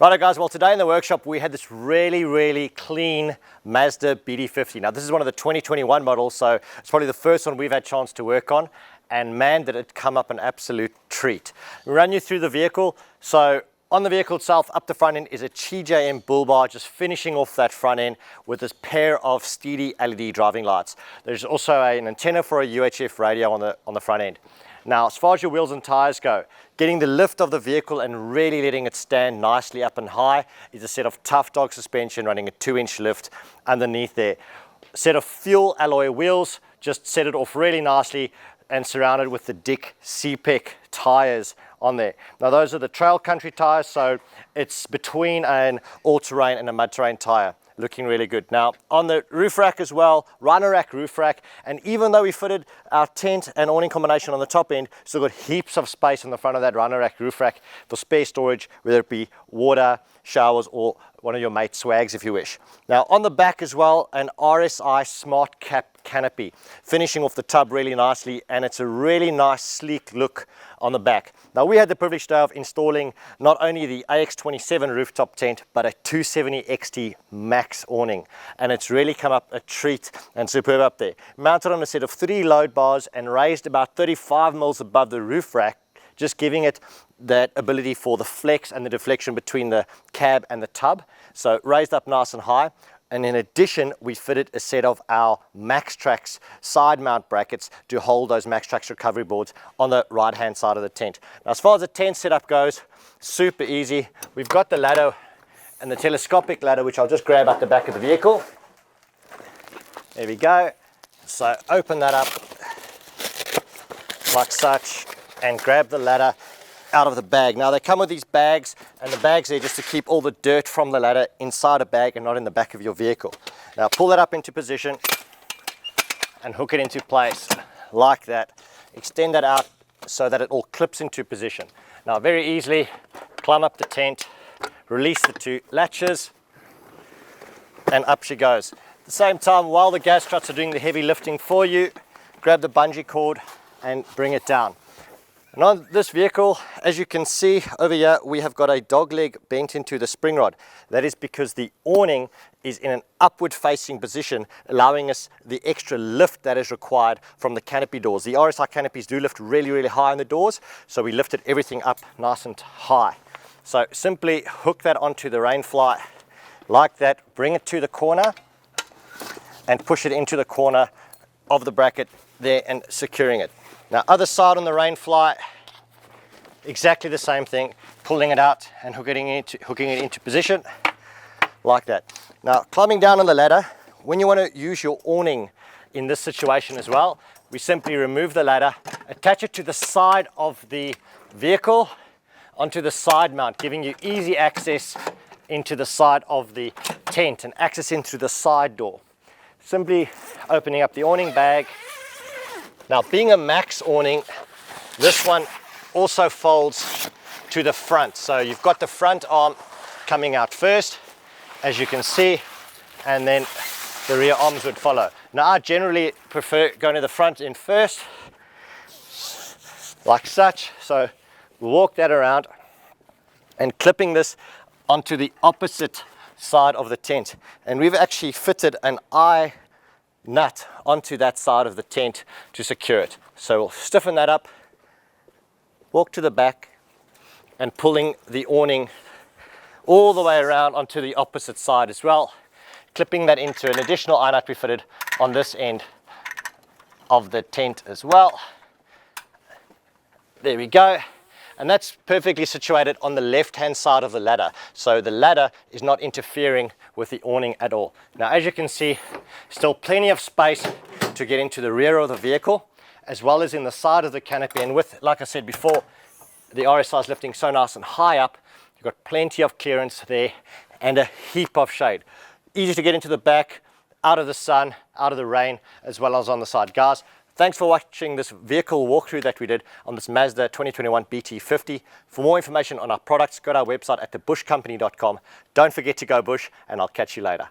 Righto guys, well today in the workshop we had this really clean Mazda BT50. Now this is one of the 2021 models, so it's probably the first one we've had a chance to work on, and man did it come up an absolute treat. We'll run you through the vehicle. So on the vehicle itself, up the front end is a TJM bull bar, just finishing off that front end with this pair of STEDI LED driving lights. There's also an antenna for a UHF radio on the front end. Now, as far as your wheels and tires go, getting the lift of the vehicle and really letting it stand nicely up and high is a set of Tough Dog suspension running a 2-inch lift underneath there. A set of fuel alloy wheels, just set it off really nicely and surrounded with the Dick Cepek tires on there. Now those are the Trail Country tires, so it's between an all-terrain and a mud-terrain tire. Looking really good. Now on the roof rack as well, Rhino rack roof rack, and even though we fitted our tent and awning combination on the top end, still got heaps of space on the front of that Rhino rack roof rack for spare storage, whether it be water, showers, or one of your mate's swags if you wish. Now on the back as well, an RSI Smart Canopy, finishing off the tub really nicely, and it's a really nice sleek look on the back. Now we had the privilege of installing not only the AX27 Rooftop Tent, but a 270 XT MAX Awning, and it's really come up a treat and superb up there. Mounted on a set of 3 load bars and raised about 35 mils above the roof rack, just giving it that ability for the flex and the deflection between the cab and the tub. So raised up nice and high. And in addition, we fitted a set of our MaxTrax side mount brackets to hold those MaxTrax recovery boards on the right hand side of the tent. Now as far as the tent setup goes, super easy. We've got the ladder and the telescopic ladder, which I'll just grab at the back of the vehicle. There we go. So open that up like such and grab the ladder out of the bag. Now they come with these bags, and the bags there just to keep all the dirt from the ladder inside a bag and not in the back of your vehicle. Now pull that up into position and hook it into place like that. Extend that out so that it all clips into position. Now very easily climb up the tent, release the 2 latches, and up she goes. At the same time, while the gas struts are doing the heavy lifting for you, grab the bungee cord and bring it down. And on this vehicle, as you can see over here, we have got a dog leg bent into the spring rod. That is because the awning is in an upward facing position, allowing us the extra lift that is required from the canopy doors. The RSI canopies do lift really high on the doors, so we lifted everything up nice and high. So simply hook that onto the rainfly like that, bring it to the corner and push it into the corner of the bracket there and securing it. Now other side on the rainfly, exactly the same thing, pulling it out and hooking it into position like that. Now climbing down on the ladder, when you want to use your awning in this situation as well, we simply remove the ladder, attach it to the side of the vehicle onto the side mount, giving you easy access into the side of the tent and access in through the side door. Simply opening up the awning bag. Now being a max awning, this one also folds to the front. So you've got the front arm coming out first, as you can see, and then the rear arms would follow. Now I generally prefer going to the front end first, like such. So we'll walk that around and clipping this onto the opposite side of the tent. And we've actually fitted an eye nut onto that side of the tent to secure it. So we'll stiffen that up, walk to the back, and pulling the awning all the way around onto the opposite side as well, clipping that into an additional eye nut we fitted on this end of the tent as well. There we go. And that's perfectly situated on the left hand side of the ladder, so the ladder is not interfering with the awning at all. Now as you can see, still plenty of space to get into the rear of the vehicle as well as in the side of the canopy, and with, like I said before, the RSI is lifting so nice and high up, you've got plenty of clearance there and a heap of shade. Easy to get into the back, out of the sun, out of the rain, as well as on the side. Guys, thanks for watching this vehicle walkthrough that we did on this Mazda 2021 BT50. For more information on our products, go to our website at thebushcompany.com. Don't forget to go bush, and I'll catch you later.